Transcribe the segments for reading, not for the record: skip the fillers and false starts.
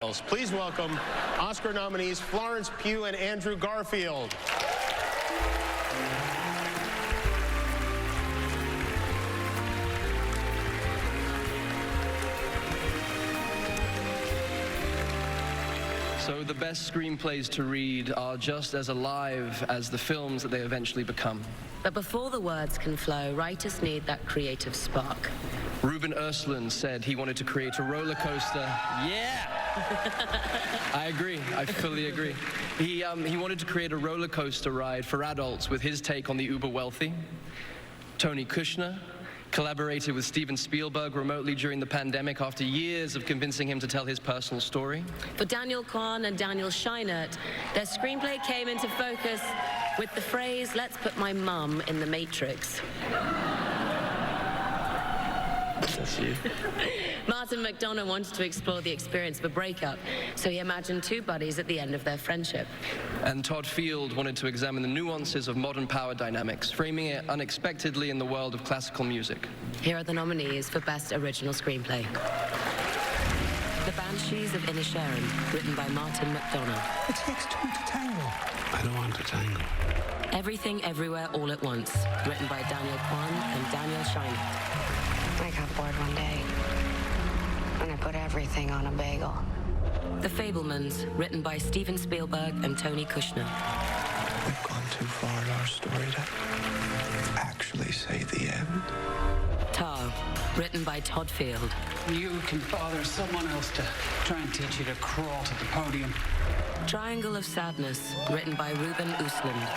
Please welcome Oscar nominees Florence Pugh and Andrew Garfield. So the best screenplays to read are just as alive as the films that they eventually become. But before the words can flow, writers need that creative spark. Ruben Östlund said he wanted to create a roller coaster. Yeah! I agree. I fully agree. He wanted to create a roller coaster ride for adults with his take on the uber wealthy. Tony Kushner collaborated with Steven Spielberg remotely during the pandemic after years of convincing him to tell his personal story. For Daniel Kwan and Daniel Scheinert, their screenplay came into focus with the phrase, "Let's put my mum in the Matrix." That's you. Martin McDonagh wanted to explore the experience of a breakup, so he imagined two buddies at the end of their friendship. And Todd Field wanted to examine the nuances of modern power dynamics, framing it unexpectedly in the world of classical music. Here are the nominees for Best Original Screenplay. The Banshees of Inisherin, written by Martin McDonagh. It takes two to tango. I don't want to tango. Everything Everywhere All at Once, written by Daniel Kwan and Daniel Scheinert. I got bored one day, and I put everything on a bagel. The Fabelmans, written by Steven Spielberg and Tony Kushner. We've gone too far in our story to actually say the end. Tar, written by Todd Field. You can bother someone else to try and teach you to crawl to the podium. Triangle of Sadness, written by Ruben Östlund.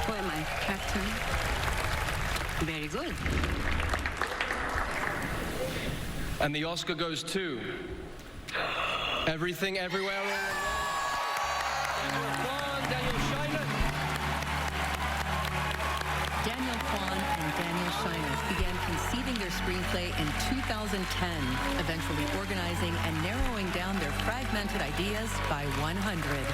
Who am I, Captain? Very good. And the Oscar goes to Everything Everywhere All at Once. Daniel Scheinert. Daniel Kwan and Daniel Scheinert began conceiving their screenplay in 2010, eventually organizing and narrowing down their fragmented ideas by 100.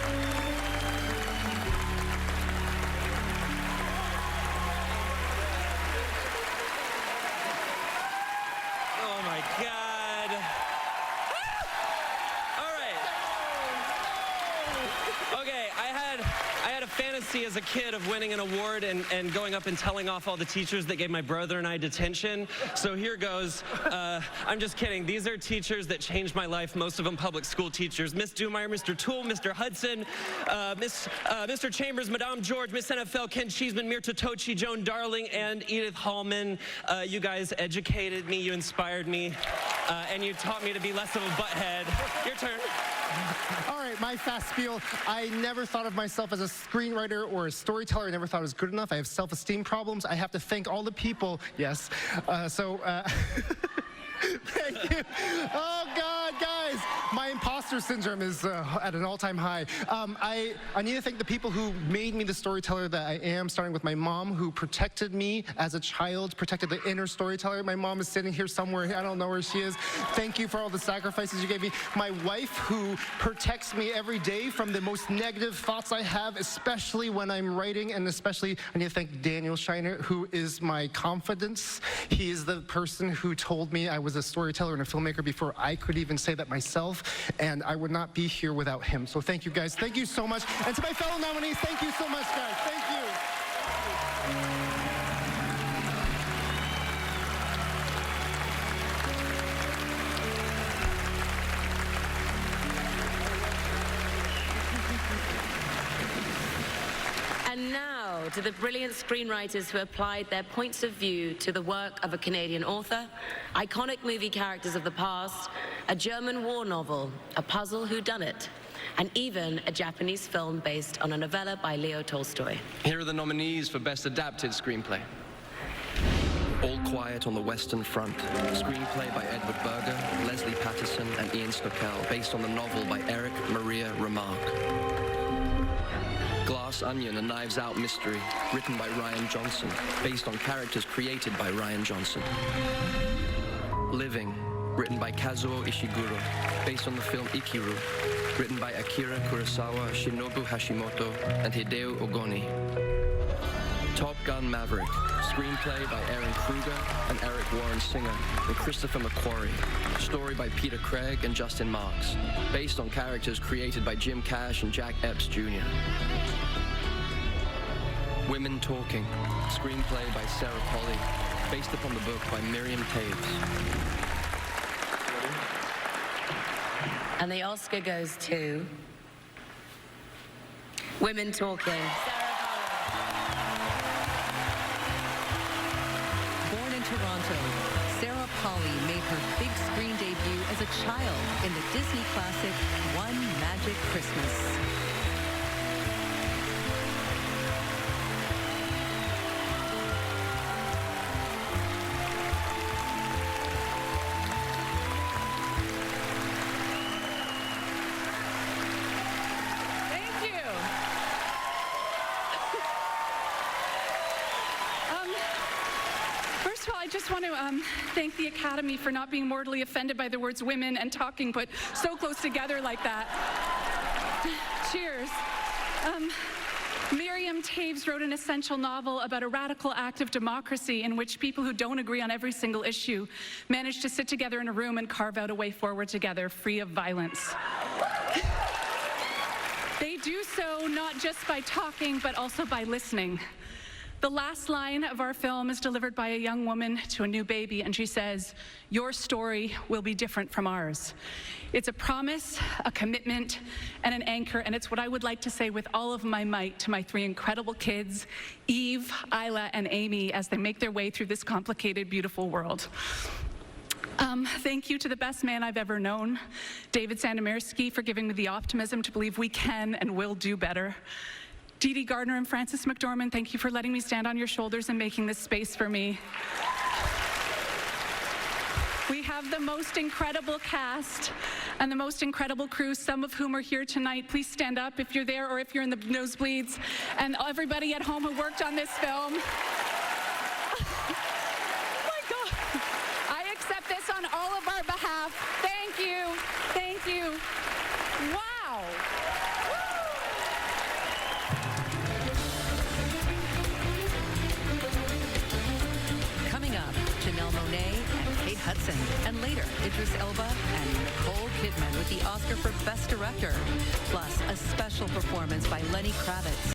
Oh my God. All right. Okay, I had a fantasy as a kid of winning an award and going up and telling off all the teachers that gave my brother and I detention. So here goes. I'm just kidding. These are teachers that changed my life, most of them public school teachers. Miss Dumeyer, Mr. Toole, Mr. Hudson, Mr. Chambers, Madame George, Miss NFL, Ken Cheeseman, Mirta Tochi, Joan Darling, and Edith Hallman. You guys educated me, you inspired me, and you taught me to be less of a butthead. Your turn. All right, my fast spiel. I never thought of myself as a screenwriter or a storyteller. I never thought I was good enough. I have self-esteem problems. I have to thank all the people. Yes. Thank you. Oh, God, guys. My imposter syndrome is at an all-time high. I need to thank the people who made me the storyteller that I am, starting with my mom, who protected me as a child, protected the inner storyteller. My mom is sitting here somewhere. I don't know where she is. Thank you for all the sacrifices you gave me. My wife, who protects me every day from the most negative thoughts I have, especially when I'm writing, and especially I need to thank Daniel Scheinert, who is my confidence. He is the person who told me I was a storyteller and a filmmaker before I could even say that myself, and I would not be here without him. So thank you, guys. Thank you so much. And to my fellow nominees, thank you so much, guys. Thank you. And now to the brilliant screenwriters who applied their points of view to the work of a Canadian author, iconic movie characters of the past, a German war novel, a puzzle whodunit, and even a Japanese film based on a novella by Leo Tolstoy. Here are the nominees for Best Adapted Screenplay. All Quiet on the Western Front, screenplay by Edward Berger, Leslie Patterson, and Ian Stockel, based on the novel by Eric Maria Remarque. Glass Onion, a Knives Out mystery, written by Ryan Johnson, based on characters created by Ryan Johnson. Living, written by Kazuo Ishiguro, based on the film Ikiru, written by Akira Kurosawa, Shinobu Hashimoto, and Hideo Ogoni. Top Gun Maverick, screenplay by Aaron Kruger and Eric Warren Singer and Christopher McQuarrie. Story by Peter Craig and Justin Marks, based on characters created by Jim Cash and Jack Epps Jr. Women Talking, screenplay by Sarah Polley, based upon the book by Miriam Taves. And the Oscar goes to Women Talking. Born in Toronto, Sarah Polley made her big screen debut as a child in the Disney classic One Magic Christmas. First of all, I just want to thank the Academy for not being mortally offended by the words women and talking put so close together like that. Cheers. Miriam Taves wrote an essential novel about a radical act of democracy in which people who don't agree on every single issue manage to sit together in a room and carve out a way forward together, free of violence. They do so not just by talking, but also by listening. The last line of our film is delivered by a young woman to a new baby, and she says, "Your story will be different from ours." It's a promise, a commitment, and an anchor, and it's what I would like to say with all of my might to my three incredible kids, Eve, Isla, and Amy, as they make their way through this complicated, beautiful world. Thank you to the best man I've ever known, David Sandemersky, for giving me the optimism to believe we can and will do better. Dee Dee Gardner and Frances McDormand, thank you for letting me stand on your shoulders and making this space for me. We have the most incredible cast and the most incredible crew, some of whom are here tonight. Please stand up if you're there or if you're in the nosebleeds. And everybody at home who worked on this film. Oh my God. I accept this on all of our behalf. Thank you. Thank you. Wow. Coming up, Janelle Monáe and Kate Hudson, and later, Idris Elba and Nicole Kidman with the Oscar for Best Director, plus a special performance by Lenny Kravitz.